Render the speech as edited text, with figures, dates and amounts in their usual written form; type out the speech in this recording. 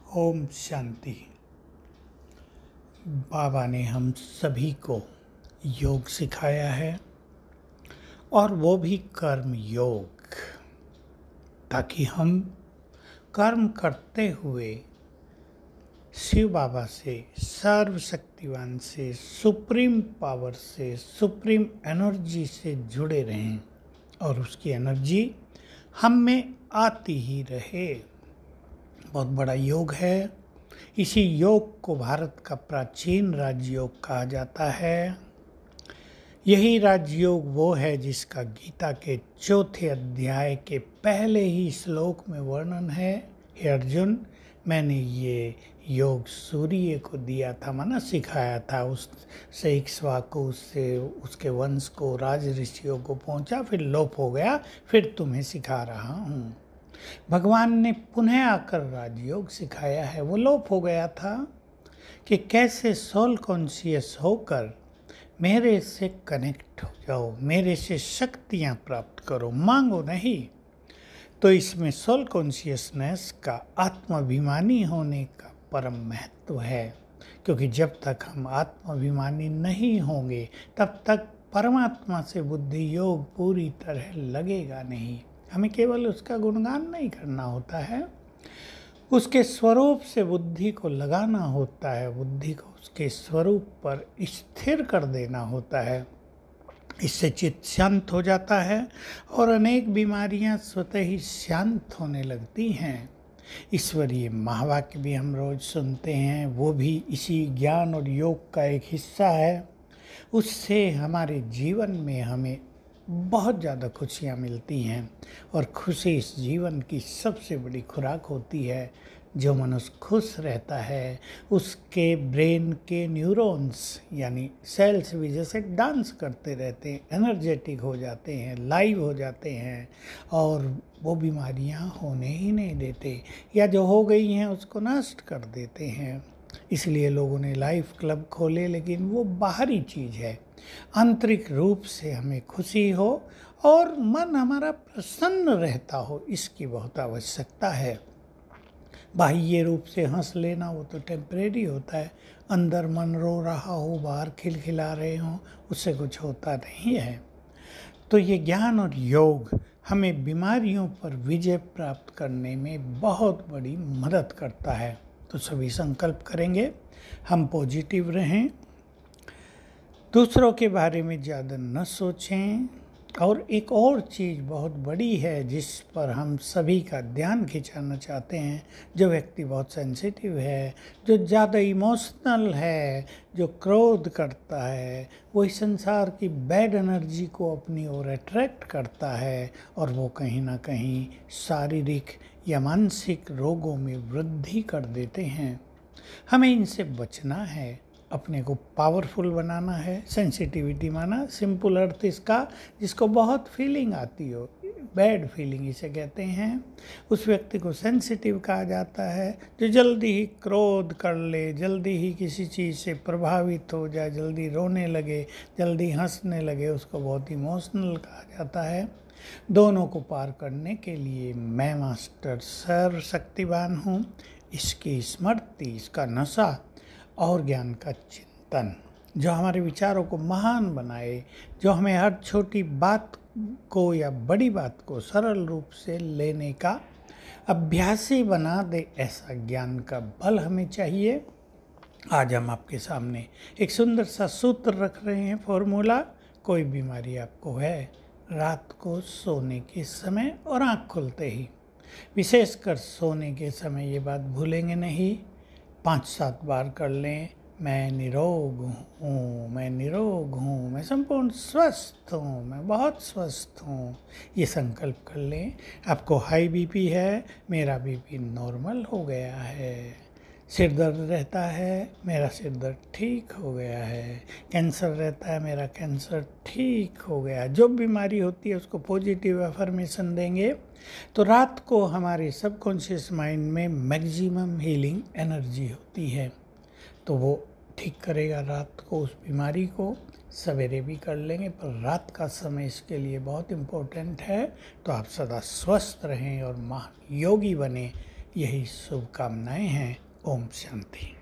ओम शांति। बाबा ने हम सभी को योग सिखाया है और वो भी कर्म योग, ताकि हम कर्म करते हुए शिव बाबा से, सर्वशक्तिवान से, सुप्रीम पावर से, सुप्रीम एनर्जी से जुड़े रहें और उसकी एनर्जी हम में आती ही रहे। बहुत बड़ा योग है। इसी योग को भारत का प्राचीन राजयोग कहा जाता है। यही राजयोग वो है जिसका गीता के चौथे अध्याय के पहले ही श्लोक में वर्णन है। हे अर्जुन, मैंने ये योग सूर्य को दिया था, माना सिखाया था। उससे इक्ष्वाकु, उससे उसके वंश को, राज ऋषियों को पहुंचा, फिर लोप हो गया, फिर तुम्हें सिखा रहा हूँ। भगवान ने पुनः आकर राजयोग सिखाया है। वो लोप हो गया था कि कैसे सोल कॉन्शियस होकर मेरे से कनेक्ट हो जाओ, मेरे से शक्तियाँ प्राप्त करो, मांगो नहीं। तो इसमें सोल कॉन्शियसनेस का आत्माभिमानी होने का परम महत्व है, क्योंकि जब तक हम आत्माभिमानी नहीं होंगे तब तक परमात्मा से बुद्धि योग पूरी तरह लगेगा नहीं। हमें केवल उसका गुणगान नहीं करना होता है, उसके स्वरूप से बुद्धि को लगाना होता है, बुद्धि को उसके स्वरूप पर स्थिर कर देना होता है। इससे चित्त शांत हो जाता है और अनेक बीमारियां स्वतः ही शांत होने लगती हैं। ईश्वरीय महावाक्य भी हम रोज सुनते हैं, वो भी इसी ज्ञान और योग का एक हिस्सा है। उससे हमारे जीवन में हमें बहुत ज़्यादा खुशियाँ मिलती हैं और खुशी इस जीवन की सबसे बड़ी खुराक होती है। जो मनुष्य खुश रहता है उसके ब्रेन के न्यूरॉन्स यानी सेल्स भी जैसे डांस करते रहते हैं, एनर्जेटिक हो जाते हैं, लाइव हो जाते हैं और वो बीमारियां होने ही नहीं देते, या जो हो गई हैं उसको नष्ट कर देते हैं। इसलिए लोगों ने लाइफ क्लब खोले, लेकिन वो बाहरी चीज़ है। आंतरिक रूप से हमें खुशी हो और मन हमारा प्रसन्न रहता हो, इसकी बहुत आवश्यकता है। बाह्य रूप से हंस लेना वो तो टेम्परेरी होता है। अंदर मन रो रहा हो, बाहर खिलखिला रहे हो, उससे कुछ होता नहीं है। तो ये ज्ञान और योग हमें बीमारियों पर विजय प्राप्त करने में बहुत बड़ी मदद करता है। तो सभी संकल्प करेंगे हम पॉजिटिव रहें, दूसरों के बारे में ज़्यादा न सोचें। और एक और चीज़ बहुत बड़ी है जिस पर हम सभी का ध्यान खिंचाना चाहते हैं। जो व्यक्ति बहुत सेंसिटिव है, जो ज़्यादा इमोशनल है, जो क्रोध करता है, वो इस संसार की बैड एनर्जी को अपनी ओर अट्रैक्ट करता है और वो कहीं ना कहीं शारीरिक या मानसिक रोगों में वृद्धि कर देते हैं। हमें इनसे बचना है, अपने को पावरफुल बनाना है। सेंसिटिविटी माना सिंपल अर्थ इसका, जिसको बहुत फीलिंग आती हो, बैड फीलिंग इसे कहते हैं, उस व्यक्ति को सेंसिटिव कहा जाता है। जो जल्दी ही क्रोध कर ले, जल्दी ही किसी चीज़ से प्रभावित हो जाए, जल्दी रोने लगे, जल्दी हंसने लगे, उसको बहुत इमोशनल कहा जाता है। दोनों को पार करने के लिए मैं मास्टर सर्वशक्तिवान हूँ। इसकी स्मृति, इसका नशा और ज्ञान का चिंतन जो हमारे विचारों को महान बनाए, जो हमें हर छोटी बात को या बड़ी बात को सरल रूप से लेने का अभ्यासी बना दे, ऐसा ज्ञान का बल हमें चाहिए। आज हम आपके सामने एक सुंदर सा सूत्र रख रहे हैं, फॉर्मूला। कोई बीमारी आपको है, रात को सोने के समय और आँख खुलते ही, विशेषकर सोने के समय, ये बात भूलेंगे नहीं, 5-7 बार कर लें। मैं निरोग हूँ, मैं निरोग हूँ, मैं संपूर्ण स्वस्थ हूँ, मैं बहुत स्वस्थ हूँ, ये संकल्प कर लें। आपको हाई बीपी है, मेरा बीपी नॉर्मल हो गया है। सिर दर्द रहता है, मेरा सिर दर्द ठीक हो गया है। कैंसर रहता है, मेरा कैंसर ठीक हो गया है। जो बीमारी होती है उसको पॉजिटिव अफर्मेशन देंगे तो रात को हमारे सबकॉन्शियस माइंड में मैक्सिमम हीलिंग एनर्जी होती है, तो वो ठीक करेगा रात को उस बीमारी को। सवेरे भी कर लेंगे, पर रात का समय इसके लिए बहुत इम्पोर्टेंट है। तो आप सदा स्वस्थ रहें और महान योगी बने, यही शुभकामनाएं हैं। ओम शांति।